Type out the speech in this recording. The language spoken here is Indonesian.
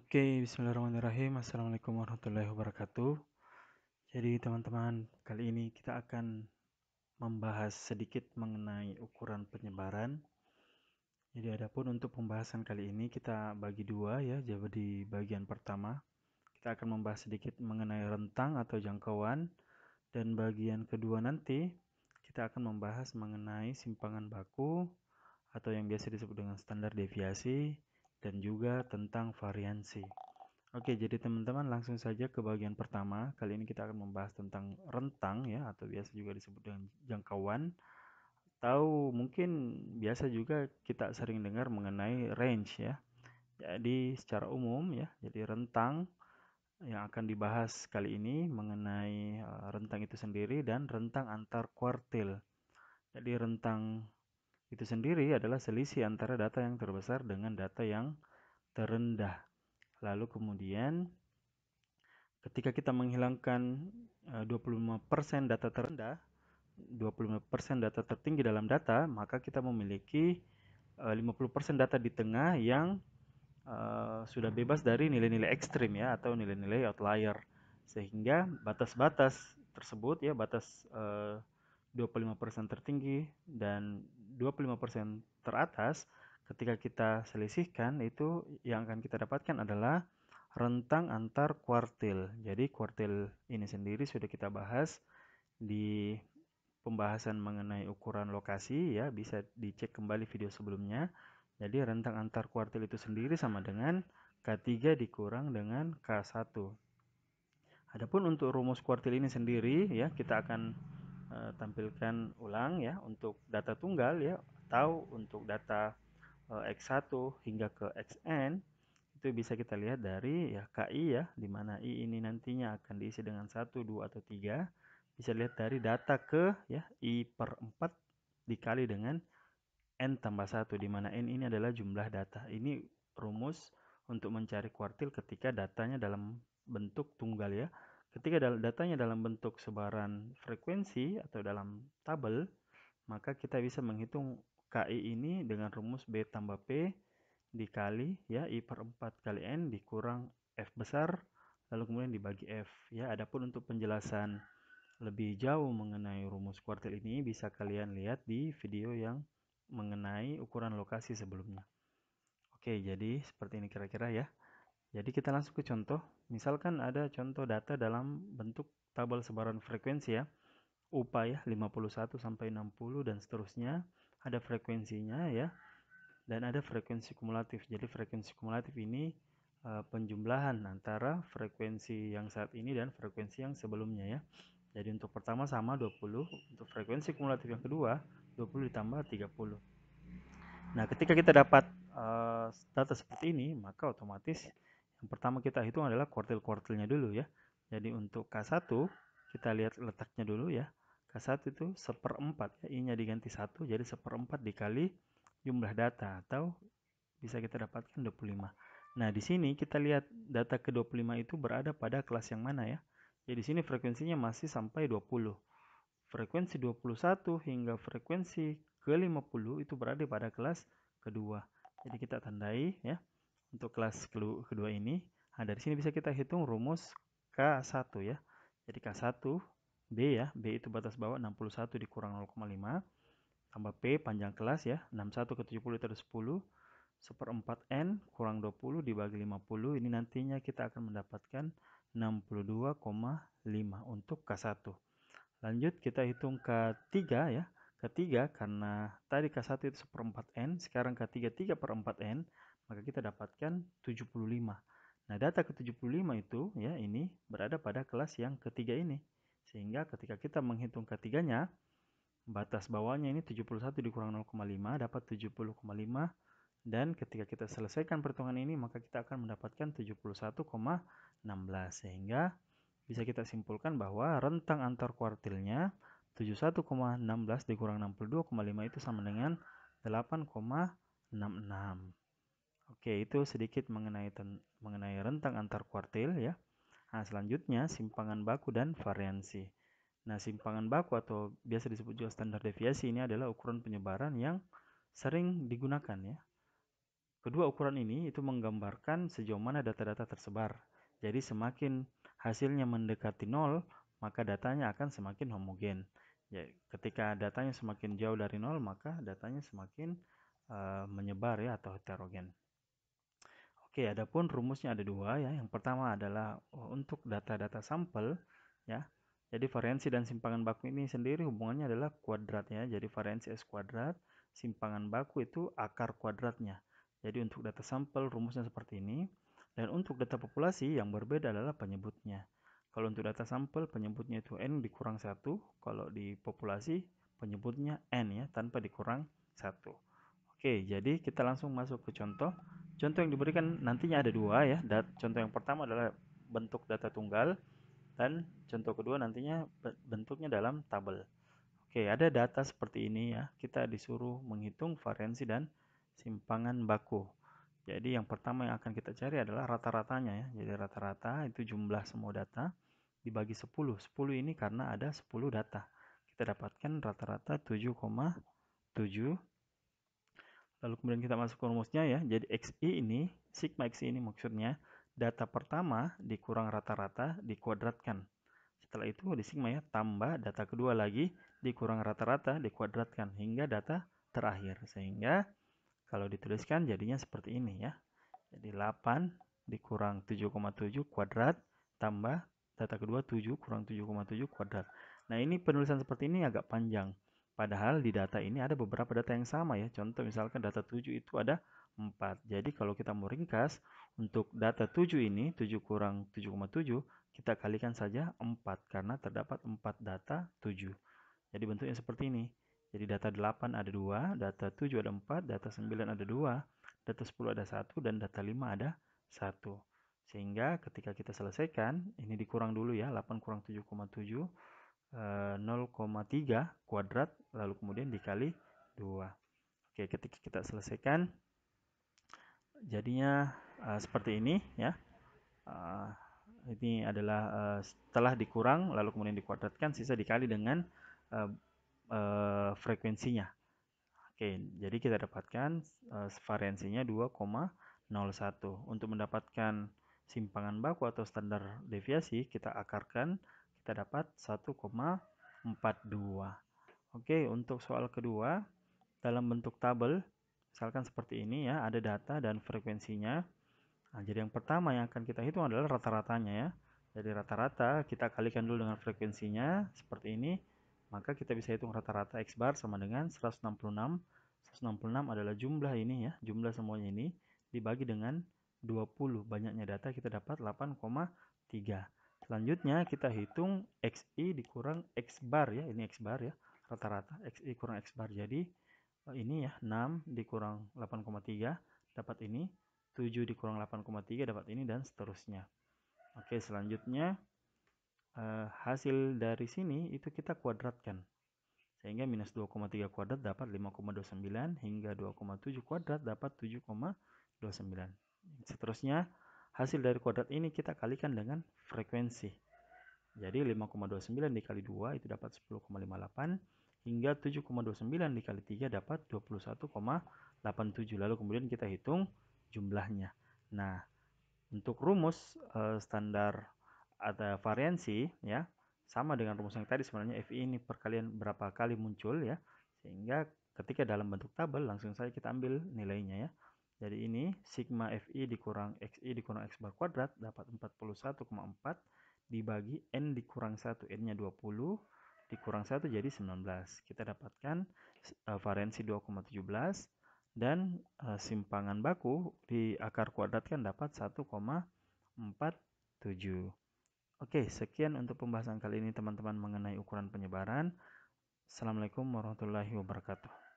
Oke, bismillahirrahmanirrahim. Assalamualaikum warahmatullahi wabarakatuh. Jadi teman-teman, kali ini kita akan membahas sedikit mengenai ukuran penyebaran. Jadi adapun untuk pembahasan kali ini kita bagi dua ya. Jadi di bagian pertama kita akan membahas sedikit mengenai rentang atau jangkauan, dan bagian kedua nanti kita akan membahas mengenai simpangan baku atau yang biasa disebut dengan standar deviasi, dan juga tentang variansi. Oke, jadi teman-teman langsung saja ke bagian pertama. Kali ini kita akan membahas tentang rentang ya, atau biasa juga disebut dengan jangkauan. Tahu mungkin biasa juga kita sering dengar mengenai range ya. Jadi secara umum ya, jadi rentang yang akan dibahas kali ini mengenai rentang itu sendiri dan rentang antar kuartil. Jadi rentang itu sendiri adalah selisih antara data yang terbesar dengan data yang terendah. Lalu kemudian ketika kita menghilangkan 25% data terendah, 25% data tertinggi dalam data, maka kita memiliki 50% data di tengah yang sudah bebas dari nilai-nilai ekstrim ya, atau nilai-nilai outlier. Sehingga batas-batas tersebut ya, batas 25% tertinggi dan 25% teratas, ketika kita selisihkan, itu yang akan kita dapatkan adalah rentang antar kuartil. Jadi kuartil ini sendiri sudah kita bahas di pembahasan mengenai ukuran lokasi ya, bisa dicek kembali video sebelumnya. Jadi rentang antar kuartil itu sendiri sama dengan K3 dikurang dengan K1. Adapun untuk rumus kuartil ini sendiri ya, kita akan tampilkan ulang ya untuk data tunggal ya, atau untuk data X1 hingga ke Xn. Itu bisa kita lihat dari ya KI ya, di mana I ini nantinya akan diisi dengan 1, 2, atau 3. Bisa lihat dari data ke ya I per 4 dikali dengan N tambah 1, di mana N ini adalah jumlah data. Ini rumus untuk mencari kuartil ketika datanya dalam bentuk tunggal ya. Ketika datanya dalam bentuk sebaran frekuensi atau dalam tabel, maka kita bisa menghitung KI ini dengan rumus B tambah P dikali ya I per 4 kali N dikurang F besar, lalu kemudian dibagi F ya. Adapun untuk penjelasan lebih jauh mengenai rumus kuartil ini bisa kalian lihat di video yang mengenai ukuran lokasi sebelumnya. Oke, jadi seperti ini kira-kira ya. Jadi kita langsung ke contoh. Misalkan ada contoh data dalam bentuk tabel sebaran frekuensi ya. UPA ya, 51 sampai 60 dan seterusnya. Ada frekuensinya ya, dan ada frekuensi kumulatif. Jadi frekuensi kumulatif ini penjumlahan antara frekuensi yang saat ini dan frekuensi yang sebelumnya ya. Jadi untuk pertama sama 20, untuk frekuensi kumulatif yang kedua 20 ditambah 30. Nah, ketika kita dapat data seperti ini, maka otomatis yang pertama kita hitung adalah kuartil-kuartilnya dulu ya. Jadi untuk K1 kita lihat letaknya dulu ya. K1 itu seperempat ya, I-nya diganti 1, jadi seperempat dikali jumlah data, atau bisa kita dapatkan 25. Nah, di sini kita lihat data ke-25 itu berada pada kelas yang mana ya. Jadi di sini frekuensinya masih sampai 20. Frekuensi 21 hingga frekuensi ke-50 itu berada pada kelas kedua. Jadi kita tandai ya untuk kelas kedua ini. Nah, dari sini bisa kita hitung rumus K1 ya. Jadi K1 B ya, B itu batas bawah 61 dikurang 0,5 tambah P panjang kelas ya, 61 ke 70 itu ada 10, seperempat N kurang 20 dibagi 50, ini nantinya kita akan mendapatkan 62,5 untuk K1. Lanjut kita hitung K3 ya. K3 karena tadi K1 itu seperempat N, sekarang K3 3 per 4 N, maka kita dapatkan 75. Nah, data ke-75 itu ya, ini berada pada kelas yang ketiga ini. Sehingga ketika kita menghitung K3-nya, batas bawahnya ini 71 dikurang 0,5 dapat 70,5, dan ketika kita selesaikan perhitungan ini maka kita akan mendapatkan 71,16, sehingga bisa kita simpulkan bahwa rentang antar kuartilnya 71,16 dikurang 62,5 itu sama dengan 8,66. Oke, itu sedikit mengenai rentang antar kuartil ya. Nah, selanjutnya simpangan baku dan variansi. Nah, simpangan baku atau biasa disebut juga standar deviasi ini adalah ukuran penyebaran yang sering digunakan ya. kedua ukuran ini itu menggambarkan sejauh mana data-data tersebar. Jadi semakin hasilnya mendekati 0, maka datanya akan semakin homogen. Ya, ketika datanya semakin jauh dari 0, maka datanya semakin menyebar ya atau heterogen. Oke, adapun rumusnya ada dua ya. Yang pertama adalah untuk data-data sampel ya. Jadi variansi dan simpangan baku ini sendiri hubungannya adalah kuadrat ya. Jadi variansi S kuadrat, simpangan baku itu akar kuadratnya. Jadi untuk data sampel rumusnya seperti ini. Dan untuk data populasi yang berbeda adalah penyebutnya. Kalau untuk data sampel penyebutnya itu N dikurang 1. Kalau di populasi penyebutnya N ya, tanpa dikurang 1. Oke, jadi kita langsung masuk ke contoh. Contoh yang diberikan nantinya ada dua ya. Contoh yang pertama adalah bentuk data tunggal dan contoh kedua nantinya bentuknya dalam tabel. Oke, ada data seperti ini ya. Kita disuruh menghitung variansi dan simpangan baku. Jadi yang pertama yang akan kita cari adalah rata-ratanya ya. Jadi rata-rata itu jumlah semua data dibagi 10. 10 ini karena ada 10 data. Kita dapatkan rata-rata 7,7. Lalu kemudian kita masuk ke rumusnya ya. Jadi XI ini, sigma XI ini maksudnya data pertama dikurang rata-rata dikuadratkan. Setelah itu di sigma ya, tambah data kedua lagi dikurang rata-rata dikuadratkan hingga data terakhir. Sehingga kalau dituliskan jadinya seperti ini ya. Jadi 8 dikurang 7,7 kuadrat tambah data kedua 7 kurang 7,7 kuadrat. Nah, ini penulisan seperti ini agak panjang. Padahal di data ini ada beberapa data yang sama ya. Contoh misalkan data 7 itu ada 4. Jadi kalau kita mau ringkas, untuk data 7 ini 7 kurang 7,7 kita kalikan saja 4 karena terdapat 4 data 7. Jadi bentuknya seperti ini. Jadi data 8 ada 2, data 7 ada 4, data 9 ada 2, data 10 ada 1, dan data 5 ada 1. Sehingga ketika kita selesaikan, ini dikurang dulu ya, 8 kurang 7,7, 0,3 kuadrat, lalu kemudian dikali 2. Oke, ketika kita selesaikan, jadinya seperti ini ya. Ini adalah setelah dikurang, lalu kemudian dikuadratkan, sisa dikali dengan frekuensinya. Oke, jadi kita dapatkan variansinya 2,01. Untuk mendapatkan simpangan baku atau standar deviasi, kita akarkan, kita dapat 1,42. Oke, untuk soal kedua, dalam bentuk tabel, misalkan seperti ini ya, ada data dan frekuensinya. Nah, jadi yang pertama yang akan kita hitung adalah rata-ratanya ya. Jadi rata-rata kita kalikan dulu dengan frekuensinya seperti ini. Maka kita bisa hitung rata-rata X bar sama dengan 166. 166 adalah jumlah ini ya, jumlah semuanya ini dibagi dengan 20. Banyaknya data kita dapat 8,3. Selanjutnya kita hitung XI dikurang X bar ya, ini X bar ya, rata-rata XI kurang X bar. Jadi ini ya, 6 dikurang 8,3 dapat ini, 7 dikurang 8,3 dapat ini, dan seterusnya. Oke, selanjutnya hasil dari sini itu kita kuadratkan. Sehingga minus 2,3 kuadrat dapat 5,29 hingga 2,7 kuadrat dapat 7,29. Seterusnya hasil dari kuadrat ini kita kalikan dengan frekuensi. Jadi 5,29 dikali 2 itu dapat 10,58 hingga 7,29 dikali 3 dapat 21,87. Lalu kemudian kita hitung jumlahnya. Nah, untuk rumus standar ada variansi ya, sama dengan rumus yang tadi sebenarnya FI ini perkalian berapa kali muncul ya, sehingga ketika dalam bentuk tabel langsung saja kita ambil nilainya ya. Jadi ini sigma FI dikurang XI dikurang X bar kuadrat dapat 41,4 dibagi N dikurang 1, N-nya 20 dikurang 1 jadi 19. Kita dapatkan variansi 2,17 dan simpangan baku di akar kuadratkan dapat 1,47. Oke, sekian untuk pembahasan kali ini teman-teman mengenai ukuran penyebaran. Assalamualaikum warahmatullahi wabarakatuh.